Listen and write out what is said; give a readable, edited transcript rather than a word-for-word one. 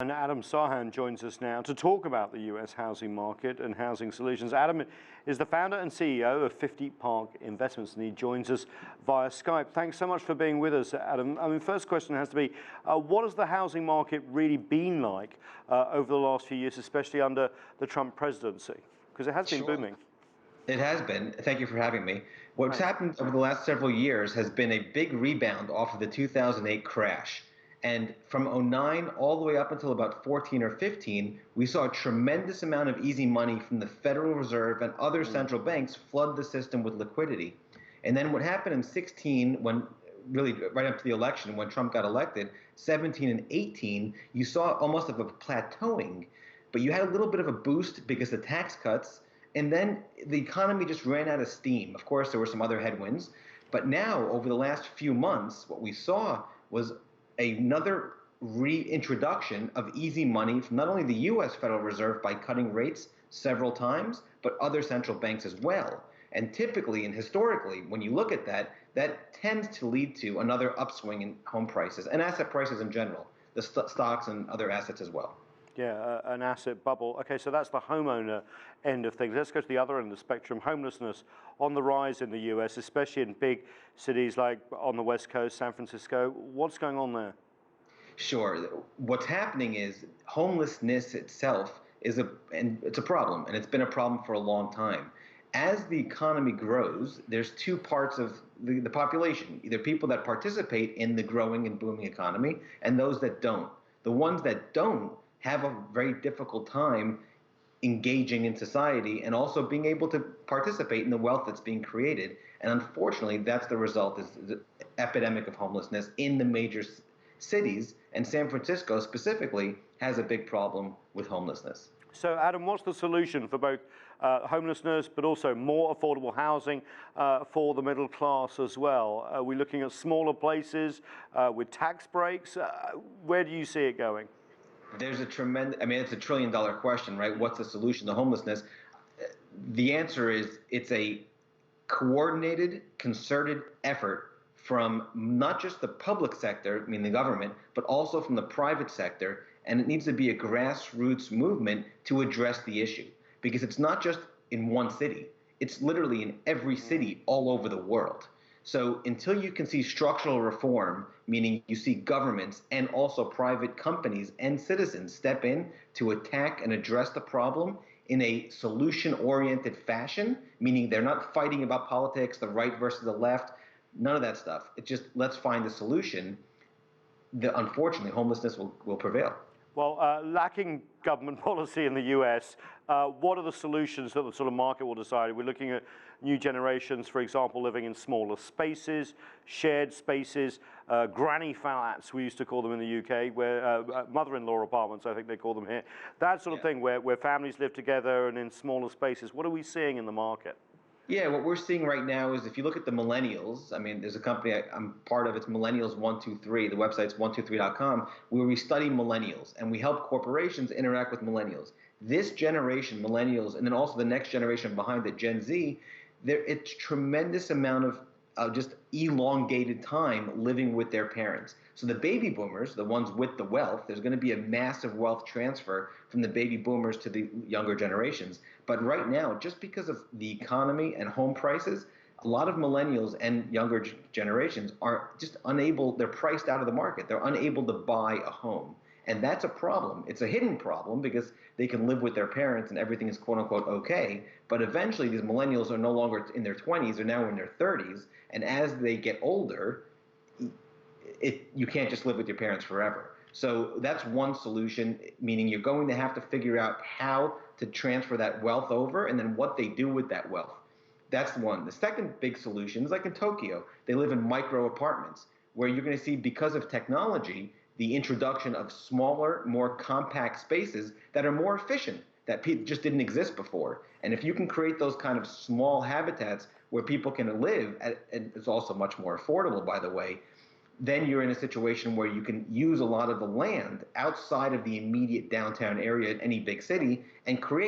And Adam Sarhan joins us now to talk about the U.S. housing market and housing solutions. Adam is the founder and CEO of 50 Park Investments, and he joins us via Skype. Thanks so much for being with us, Adam. First question has to be, what has the housing market really been like over the last few years, especially under the Trump presidency? Because it has been booming. It has been. Thank you for having me. What's happened over the last several years has been a big rebound off of the 2008 crash. And from 2009 all the way up until about 14 or 15, we saw a tremendous amount of easy money from the Federal Reserve and other central banks flood the system with liquidity. And then what happened in 16, when really right up to the election, when Trump got elected, 17 and 18, you saw almost of a plateauing. But you had a little bit of a boost because of the tax cuts. And then the economy just ran out of steam. Of course, there were some other headwinds. But now, over the last few months, what we saw was another reintroduction of easy money from not only the U.S. Federal Reserve by cutting rates several times, but other central banks as well. And typically and historically, when you look at that, that tends to lead to another upswing in home prices and asset prices in general, the stocks and other assets as well. Yeah, an asset bubble. Okay, so that's the homeowner end of things. Let's go to the other end of the spectrum. Homelessness on the rise in the U.S., especially in big cities like on the West Coast, San Francisco. What's going on there? Sure. What's happening is homelessness itself is it's a problem, and it's been a problem for a long time. As the economy grows, there's two parts of the population, either people that participate in the growing and booming economy and those that don't. The ones that don't have a very difficult time engaging in society and also being able to participate in the wealth that's being created. And unfortunately, that's the result, is the epidemic of homelessness in the major cities. And San Francisco specifically has a big problem with homelessness. So, Adam, what's the solution for both homelessness, but also more affordable housing for the middle class as well? Are we looking at smaller places with tax breaks? Where do you see it going? There's it's a $1 trillion question, right? What's the solution to homelessness? The answer is it's a coordinated, concerted effort from not just the public sector, I mean the government, but also from the private sector. And it needs to be a grassroots movement to address the issue, because it's not just in one city. It's literally in every city all over the world. So until you can see structural reform, meaning you see governments and also private companies and citizens step in to attack and address the problem in a solution-oriented fashion, meaning they're not fighting about politics, the right versus the left, none of that stuff. It's just, let's find a solution. Unfortunately, homelessness will prevail. Well, lacking government policy in the U.S., what are the solutions that the sort of market will decide? We're looking at new generations, for example, living in smaller spaces, shared spaces, granny flats, we used to call them in the UK, where mother-in-law apartments, I think they call them here. That sort of thing where families live together and in smaller spaces. What are we seeing in the market? Yeah, what we're seeing right now is if you look at the millennials, there's a company I'm part of, it's Millennials123, the website's 123.com, where we study millennials and we help corporations interact with millennials. This generation, millennials, and then also the next generation behind it, Gen Z, it's tremendous amount of just elongated time living with their parents. So the baby boomers, the ones with the wealth, there's going to be a massive wealth transfer from the baby boomers to the younger generations. But right now, just because of the economy and home prices, a lot of millennials and younger generations are just unable, they're priced out of the market. They're unable to buy a home. And that's a problem. It's a hidden problem because they can live with their parents and everything is quote unquote okay. But eventually these millennials are no longer in their 20s, they're now in their 30s. And as they get older, you can't just live with your parents forever. So that's one solution, meaning you're going to have to figure out how to transfer that wealth over and then what they do with that wealth. That's one. The second big solution is like in Tokyo. They live in micro apartments where you're going to see, because of technology, the introduction of smaller, more compact spaces that are more efficient, that just didn't exist before. And if you can create those kind of small habitats where people can live, and it's also much more affordable, by the way, then you're in a situation where you can use a lot of the land outside of the immediate downtown area in any big city and create